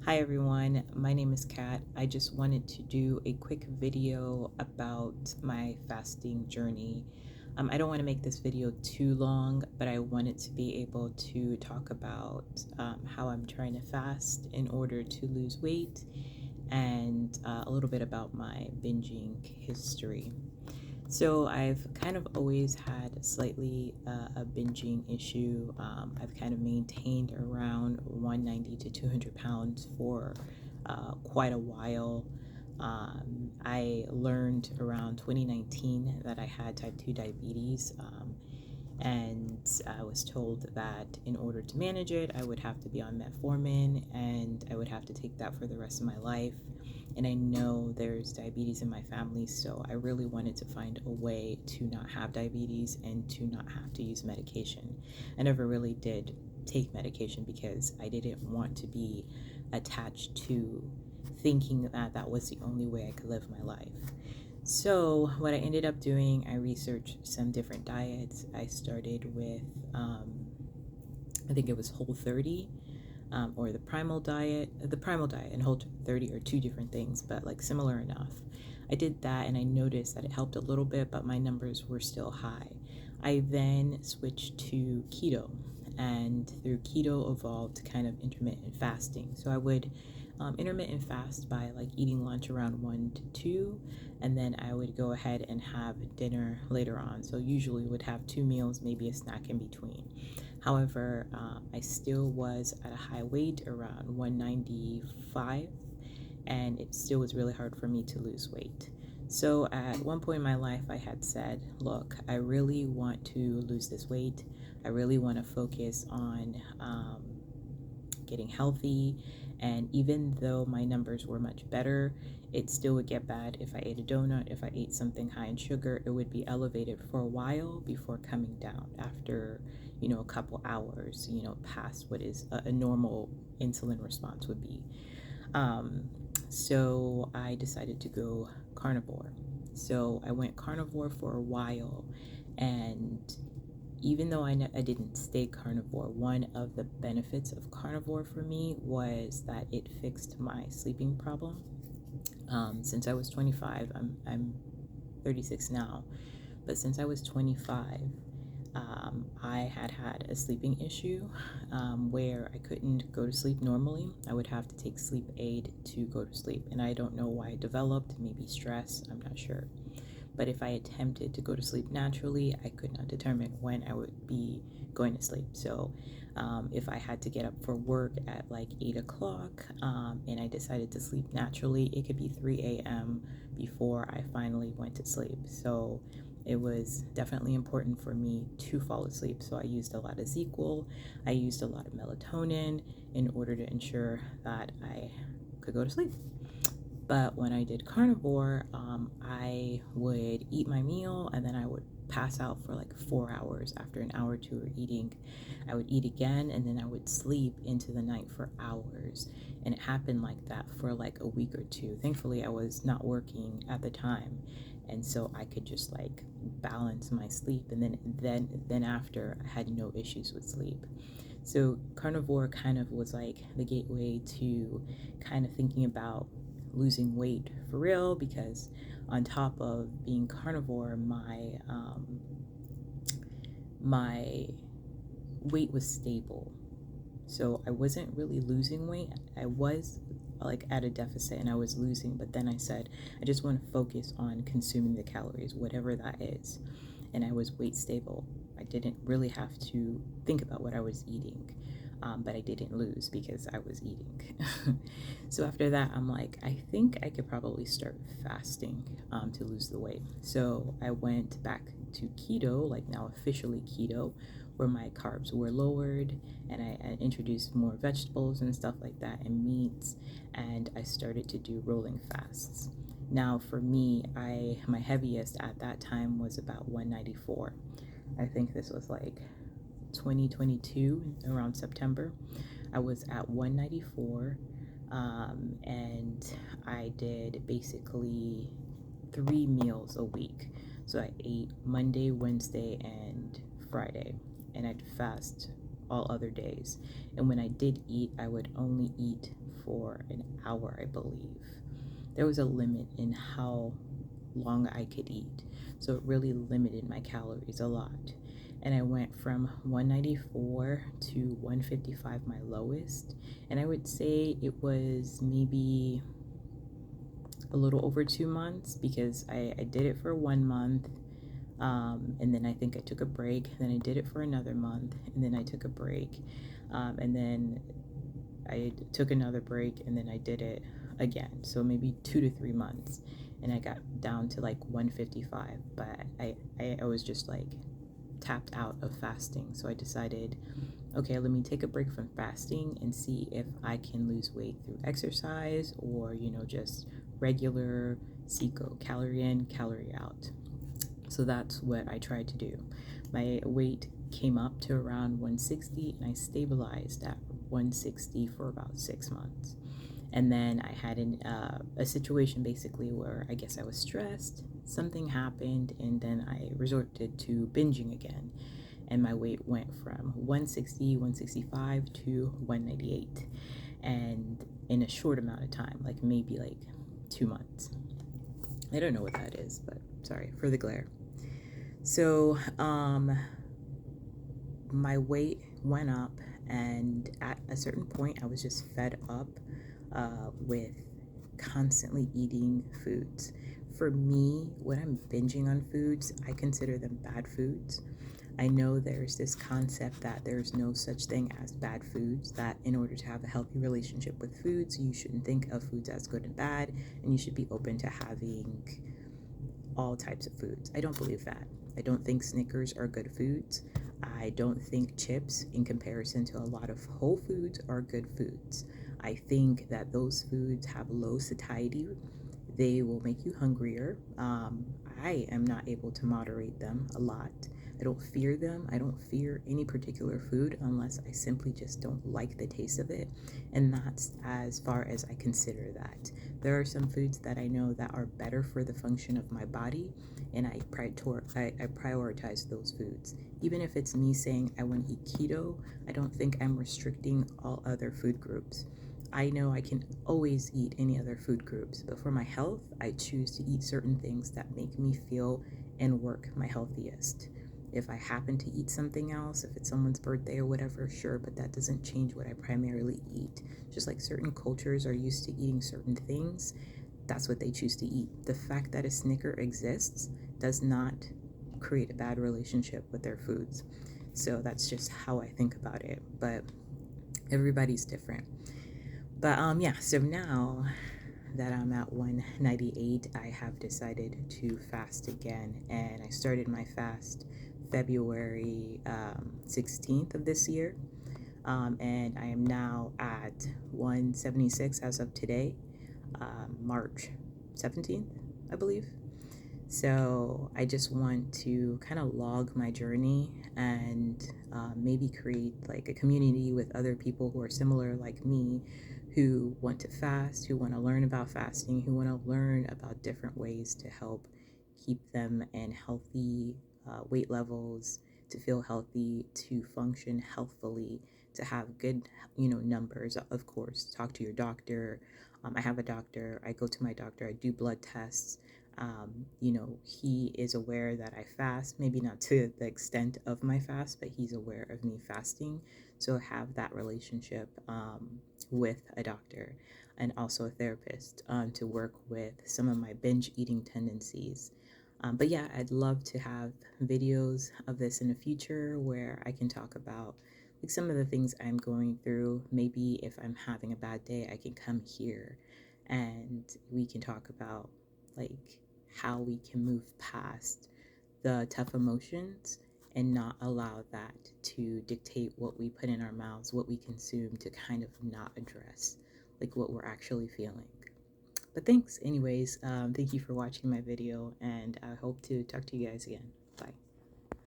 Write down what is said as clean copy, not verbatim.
Hi everyone, my name is Kat. I just wanted to do a quick video about my fasting journey. I don't want to make this video too long, but I wanted to be able to talk about how I'm trying to fast in order to lose weight and a little bit about my binging history. So I've kind of always had slightly a binging issue. I've kind of maintained around 190 to 200 pounds for quite a while. I learned around 2019 that I had type 2 diabetes, and I was told that in order to manage it, I would have to be on metformin and I would have to take that for the rest of my life. And I know there's diabetes in my family, so I really wanted to find a way to not have diabetes and to not have to use medication. I never really did take medication because I didn't want to be attached to thinking that that was the only way I could live my life. So what I ended up doing, I researched some different diets. I started with, I think it was Whole30, or the primal diet. The primal diet and Whole30 are two different things, but like similar enough. I did that and I noticed that it helped a little bit, but my numbers were still high. I then switched to keto, and through keto evolved kind of intermittent fasting. So I would intermittent fast by like eating lunch around 1 to 2, and then I would go ahead and have dinner later on. So usually would have 2 meals, maybe a snack in between. However, I still was at a high weight, around 195, and it still was really hard for me to lose weight. So at one point in my life, I had said, look, I really want to lose this weight. I really want to focus on getting healthy. And even though my numbers were much better, it still would get bad if I ate a donut. If I ate something high in sugar, it would be elevated for a while before coming down after, a couple hours, past what is a normal insulin response would be. So I decided to go carnivore. So I went carnivore for a while, and even though I didn't stay carnivore, one of the benefits of carnivore for me was that it fixed my sleeping problem. Since I was 25, I'm 36 now, but since I was 25, I had a sleeping issue where I couldn't go to sleep normally. I would have to take sleep aid to go to sleep, and I don't know why it developed, maybe stress, I'm not sure. But if I attempted to go to sleep naturally, I could not determine when I would be going to sleep. So if I had to get up for work at like 8 o'clock and I decided to sleep naturally, it could be 3 a.m. before I finally went to sleep. So it was definitely important for me to fall asleep. So I used a lot of ZQL, I used a lot of melatonin in order to ensure that I could go to sleep. But when I did carnivore, I would eat my meal and then I would pass out for like 4 hours. After an hour or two of eating, I would eat again and then I would sleep into the night for hours. And it happened like that for like a week or two. Thankfully, I was not working at the time, and so I could just like balance my sleep. And then after, I had no issues with sleep. So carnivore kind of was like the gateway to kind of thinking about losing weight for real, because on top of being carnivore, my weight was stable. So I wasn't really losing weight. I was like at a deficit and I was losing, but then I said, I just want to focus on consuming the calories, whatever that is. And I was weight stable. I didn't really have to think about what I was eating. But I didn't lose because I was eating. So after that, I'm like, I think I could probably start fasting to lose the weight. So I went back to keto, like now officially keto, where my carbs were lowered, and I introduced more vegetables and stuff like that and meats, and I started to do rolling fasts. Now for me, my heaviest at that time was about 194. I think this was like 2022 around September. I was at 194, and I did basically 3 meals a week. So I ate Monday, Wednesday, and Friday, and I'd fast all other days. And when I did eat, I would only eat for an hour, I believe. There was a limit in how long I could eat. So it really limited my calories a lot. And I went from 194 to 155, my lowest. And I would say it was maybe a little over 2 months, because I did it for 1 month. And then I think I took a break. Then I did it for another month, and then I took a break. And then I took another break, and then I did it again. So maybe 2 to 3 months. And I got down to like 155. But I was just like tapped out of fasting. So I decided, okay, let me take a break from fasting and see if I can lose weight through exercise, or, just regular CECO, calorie in, calorie out. So that's what I tried to do. My weight came up to around 160, and I stabilized at 160 for about 6 months. And then I had a situation basically where I guess I was stressed, something happened, and then I resorted to binging again. And my weight went from 160, 165 to 198. And in a short amount of time, like maybe like 2 months. I don't know what that is, but sorry for the glare. So my weight went up, and at a certain point I was just fed up with constantly eating foods. For me, when I'm binging on foods, I consider them bad foods. I know there's this concept that there's no such thing as bad foods, that in order to have a healthy relationship with foods, you shouldn't think of foods as good and bad, and you should be open to having all types of foods. I don't believe that. I don't think Snickers are good foods. I don't think chips, in comparison to a lot of whole foods, are good foods. I think that those foods have low satiety. They will make you hungrier. I am not able to moderate them a lot. I don't fear them. I don't fear any particular food unless I simply just don't like the taste of it. And that's as far as I consider that. There are some foods that I know that are better for the function of my body, and I prioritize those foods. Even if it's me saying I want to eat keto, I don't think I'm restricting all other food groups. I know I can always eat any other food groups, but for my health, I choose to eat certain things that make me feel and work my healthiest. If I happen to eat something else, if it's someone's birthday or whatever, sure, but that doesn't change what I primarily eat. Just like certain cultures are used to eating certain things, that's what they choose to eat. The fact that a Snicker exists does not create a bad relationship with their foods. So that's just how I think about it, but everybody's different. But yeah, so now that I'm at 198, I have decided to fast again, and I started my fast February 16th of this year, and I am now at 176 as of today, March 17th, I believe. So I just want to kind of log my journey, and maybe create like a community with other people who are similar like me, who want to fast, who want to learn about fasting, who want to learn about different ways to help keep them in healthy weight levels, to feel healthy, to function healthfully, to have good, numbers. Of course, talk to your doctor. I have a doctor. I go to my doctor. I do blood tests. He is aware that I fast, maybe not to the extent of my fast, but he's aware of me fasting. So have that relationship with a doctor, and also a therapist, to work with some of my binge eating tendencies. But yeah, I'd love to have videos of this in the future where I can talk about like some of the things I'm going through. Maybe if I'm having a bad day, I can come here and we can talk about like how we can move past the tough emotions and not allow that to dictate what we put in our mouths, what we consume, to kind of not address like what we're actually feeling. But thanks anyways. Thank you for watching my video, and I hope to talk to you guys again. Bye.